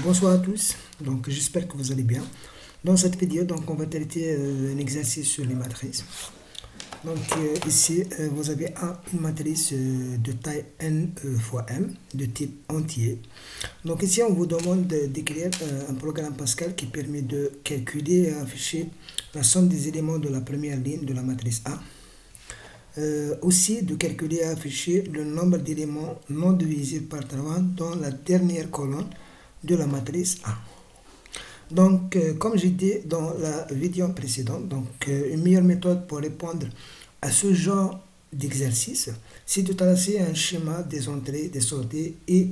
Bonsoir à tous, donc j'espère que vous allez bien. Dans cette vidéo, donc on va traiter un exercice sur les matrices. Donc ici, vous avez une matrice de taille n fois m, de type entier. Donc ici, on vous demande d'écrire un programme Pascal qui permet de calculer et afficher la somme des éléments de la première ligne de la matrice A. Aussi de calculer et afficher le nombre d'éléments non divisibles par 3 dans la dernière colonne de la matrice A. Donc, comme j'ai dit dans la vidéo précédente, donc, une meilleure méthode pour répondre à ce genre d'exercice, c'est de tracer un schéma des entrées, des sorties et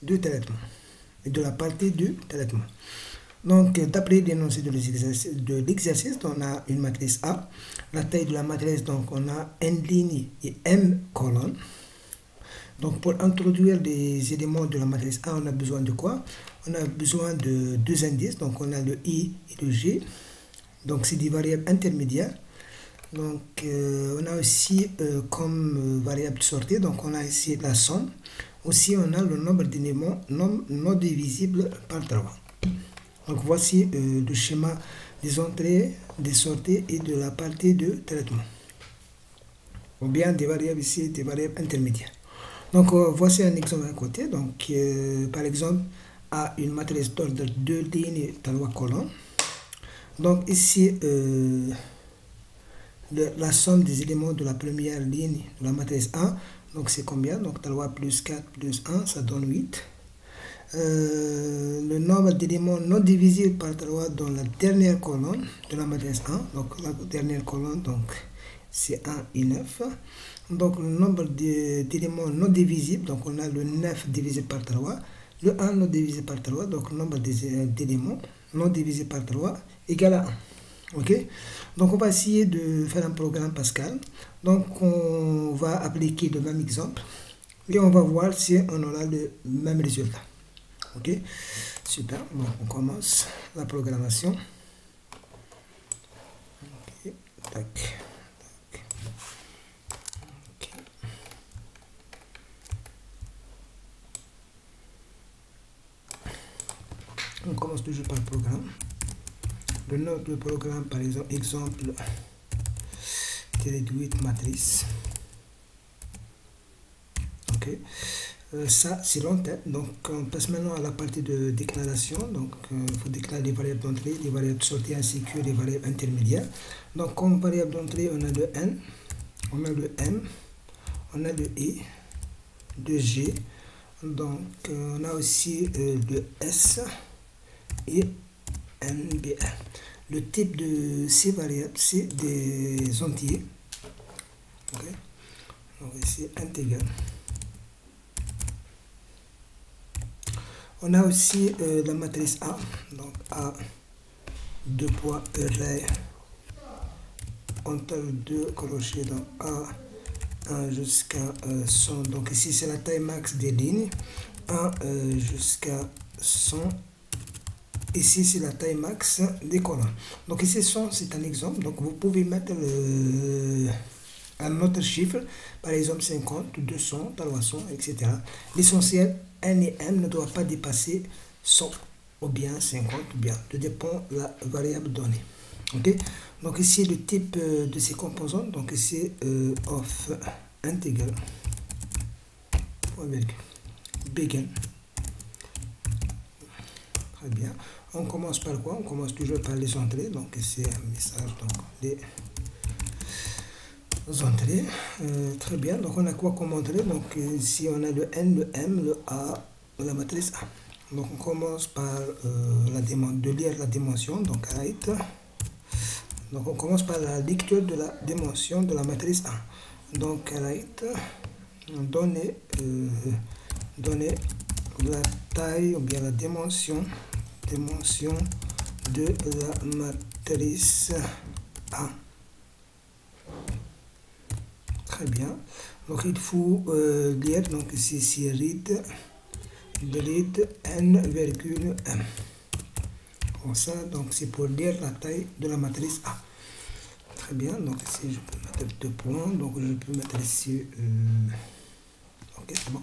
de traitement, et de la partie du traitement. Donc, d'après l'énoncé de l'exercice, on a une matrice A. La taille de la matrice, donc, on a n lignes et m colonnes. Donc, pour introduire les éléments de la matrice A, on a besoin de quoi? On a besoin de deux indices. Donc, on a le I et le J. Donc, c'est des variables intermédiaires. Donc, on a aussi comme variable sortie. Donc, on a ici la somme. Aussi, on a le nombre d'éléments non divisibles par 3. Donc, voici le schéma des entrées, des sorties et de la partie de traitement. Ou bien des variables ici, des variables intermédiaires. Donc, voici un exemple à côté. Donc, par exemple, à une matrice d'ordre 2 lignes et 3 colonnes. Donc, ici, la somme des éléments de la première ligne de la matrice A, donc c'est combien? Donc, 3 plus 4 plus 1, ça donne 8. Le nombre d'éléments non divisibles par 3 dans la dernière colonne de la matrice 1. Donc, la dernière colonne, donc, c'est 1 et 9. Donc, le nombre d'éléments non divisibles, donc on a le 9 divisé par 3, le 1 non divisé par 3, donc le nombre d'éléments non divisé par 3 égale à 1. Ok? Donc, on va essayer de faire un programme Pascal. Donc, on va appliquer le même exemple et on va voir si on aura le même résultat. Ok? Super. Bon, on commence la programmation. Ok. Tac. On commence toujours par le programme. Le nom du programme, par exemple, réduite matrice. Ok. Ça, c'est long terme. Donc, on passe maintenant à la partie de déclaration. Donc, il faut déclarer les variables d'entrée, les variables de sortie ainsi que les variables intermédiaires. Donc, comme variable d'entrée, on a le n, on a le m, on a le i, le g. Donc, on a aussi le s et NBR. Le type de ces variables, c'est des entiers. Okay. Donc ici, intégral. On a aussi la matrice A. Donc A, 2 poids array entre 2 crochets dans A1 jusqu'à 100. Donc ici, c'est la taille max des lignes. 1 jusqu'à 100. Ici, c'est la taille max des colonnes. Donc ici, 100, c'est un exemple. Donc vous pouvez mettre un autre chiffre, par exemple 50, 200, 300, etc. L'essentiel, n et m ne doivent pas dépasser 100 ou bien 50 ou bien. Tout dépend de la variable donnée. Ok. Donc ici, le type de ces composantes, donc ici, of integral, begin. Très bien. On commence par quoi? On commence toujours par les entrées. Donc, c'est un message. Donc, les entrées. Très bien. Donc, on a quoi comme entrée? Donc, ici, on a le N, le M, le A, la matrice A. Donc, on commence par de lire la dimension. Donc, write. Donc, on commence par la lecture de la dimension de la matrice A. Donc, write. Donner la taille ou bien la dimension de la matrice A. Très bien. Donc il faut lire, donc ici c'est read n virgule m. Comme ça, donc c'est pour lire la taille de la matrice A. Très bien. Donc ici je peux mettre 2 points. Donc je peux mettre ici ok, c'est bon.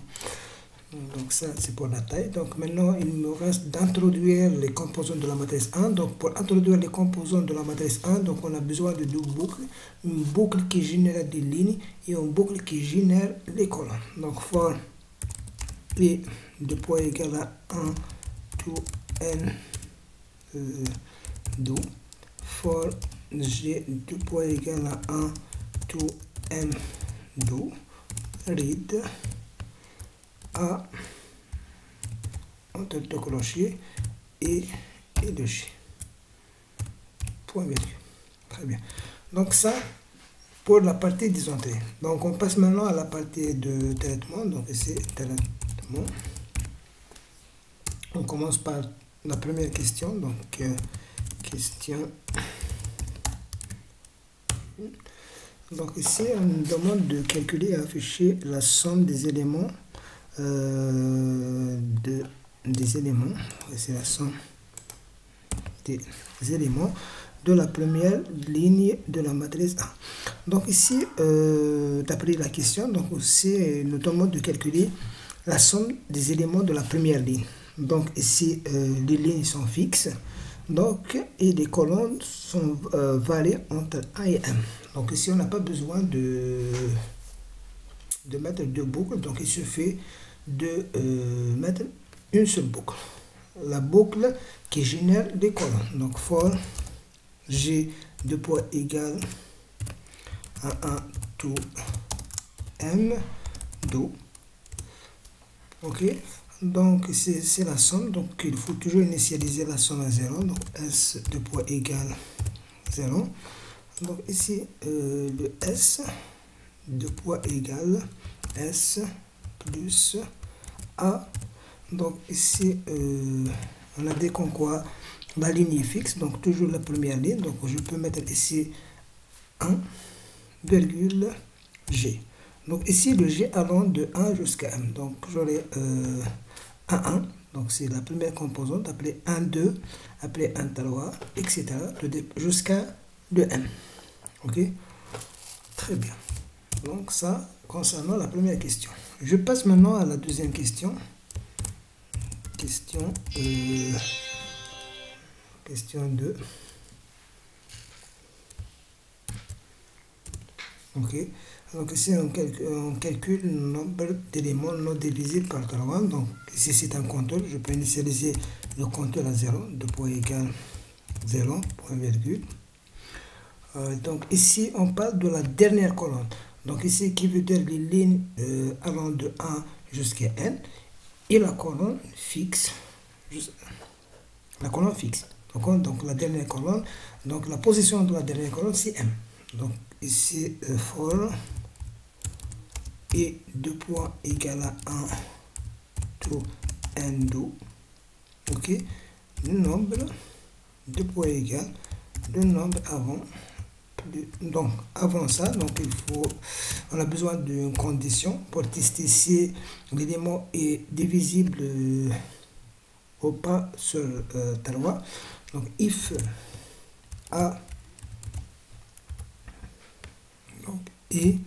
Donc ça c'est pour la taille. Donc maintenant il me reste d'introduire les composants de la matrice 1. Donc pour introduire les composants de la matrice 1, donc on a besoin de deux boucles. Une boucle qui génère des lignes et une boucle qui génère les colonnes. Donc for P de poids égal à 1 to n do. For G de poids égal à 1 to m do. Read A entre deux crochets et de G. Point virgule. Très bien. Donc ça pour la partie disjonctée. Donc on passe maintenant à la partie de traitement. Donc ici traitement. On commence par la première question. Donc question. Donc ici on nous demande de calculer et afficher la somme des éléments c'est la somme des éléments de la première ligne de la matrice A. Donc ici, d'après la question, donc aussi nous demande de calculer la somme des éléments de la première ligne. Donc ici, les lignes sont fixes, donc et les colonnes sont variées entre A et M. Donc ici, on n'a pas besoin de mettre deux boucles, donc il suffit de mettre une seule boucle, la boucle qui génère les colonnes. Donc for G de poids égal à 1 to m do. Ok, donc c'est la somme, donc il faut toujours initialiser la somme à 0. Donc S de poids égal 0. Donc ici le S de poids égal S plus A. Donc ici on a dit qu'on quoi la ligne est fixe, donc toujours la première ligne. Donc je peux mettre ici 1 virgule G. Donc ici le G allant de 1 jusqu'à M. Donc j'aurai 1, donc c'est la première composante, appelée 1, 2, appelée 1, 3, etc. jusqu'à le M. Ok, très bien. Donc ça concernant la première question. Je passe maintenant à la deuxième question. Question 2. Ok, donc ici on calcule le nombre d'éléments non divisibles par 3. Donc ici c'est un compteur, je peux initialiser le compteur à 0, de poids égal 0, point virgule. Donc ici on parle de la dernière colonne. Donc ici qui veut dire les lignes allant de 1 jusqu'à n et la colonne fixe. La colonne fixe. Donc la dernière colonne, donc la position de la dernière colonne c'est M. Donc ici for et de poids égal à 1 to n do. Ok, le nombre de poids égal le nombre avant. Donc avant ça, donc on a besoin d'une condition pour tester si l'élément est divisible ou pas sur 3. Donc if A donc, et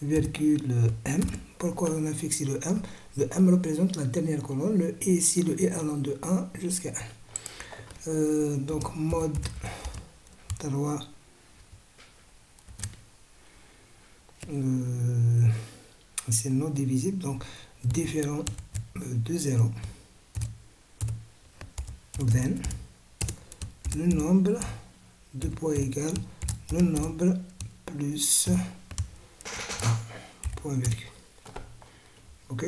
virgule M. Pourquoi on a fixé le M? Le M représente la dernière colonne, le et ici le et allant de 1 jusqu'à 1. Donc mode 3 c'est non divisible, donc différent de 0. Then le nombre de poids égal le nombre plus 1, point virgule. Ok,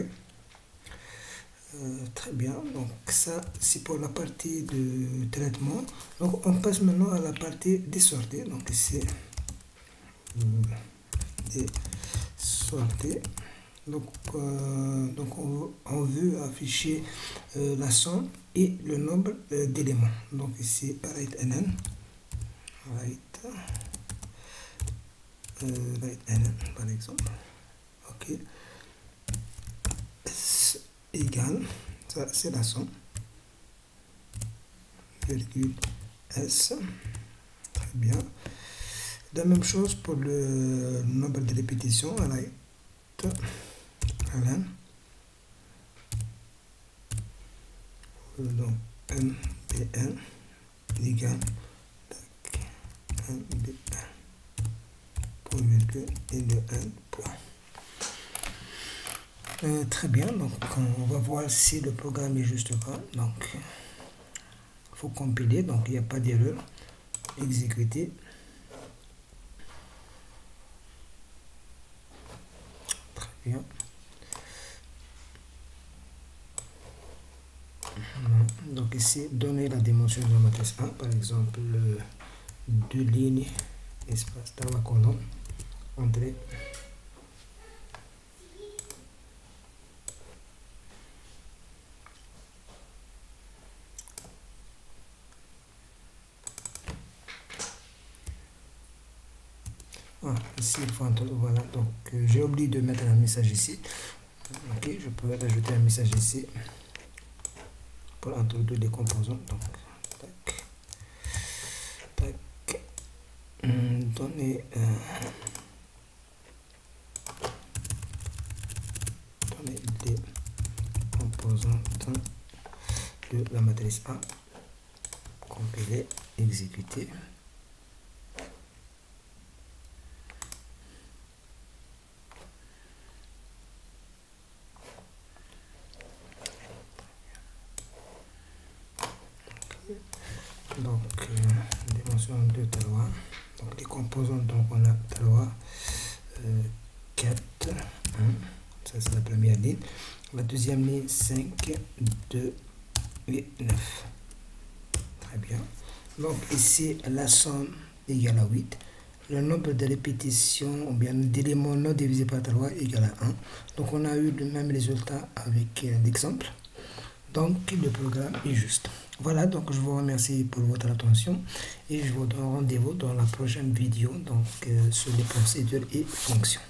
très bien. Donc ça c'est pour la partie de traitement. Donc on passe maintenant à la partie des sorties. Donc ici des sorties. Donc on veut afficher la somme et le nombre d'éléments. Donc ici write nn, write nn par exemple. Ok, S égale, ça c'est la somme, virgule S. Très bien. La même chose pour le nombre de répétitions, write ln Donc, MB1 égale 1B1 pour virgule et de 1 point. Très bien, donc on va voir si le programme est juste ou pas. Donc, il faut compiler, donc il n'y a pas d'erreur. Exécuter. Très bien. Donc ici, donner la dimension de la matrice 1, par exemple, 2 lignes, espace dans la colonne, entrée. Ici, il faut entrer, voilà, donc j'ai oublié de mettre un message ici. Ok, je peux rajouter un message ici pour introduire les composants. Donc, tac, tac, donner les composants de la matrice A, compiler, exécuter. Donc, dimension de talois. Donc, les composants, donc on a talois 4, 1, ça c'est la première ligne. La deuxième ligne, 5, 2 et 9. Très bien. Donc, ici, la somme égale à 8. Le nombre de répétitions, ou bien d'éléments non divisés par talois égale à 1. Donc, on a eu le même résultat avec l'exemple. Donc, le programme est juste. Voilà, donc je vous remercie pour votre attention et je vous donne rendez-vous dans la prochaine vidéo donc, sur les procédures et fonctions.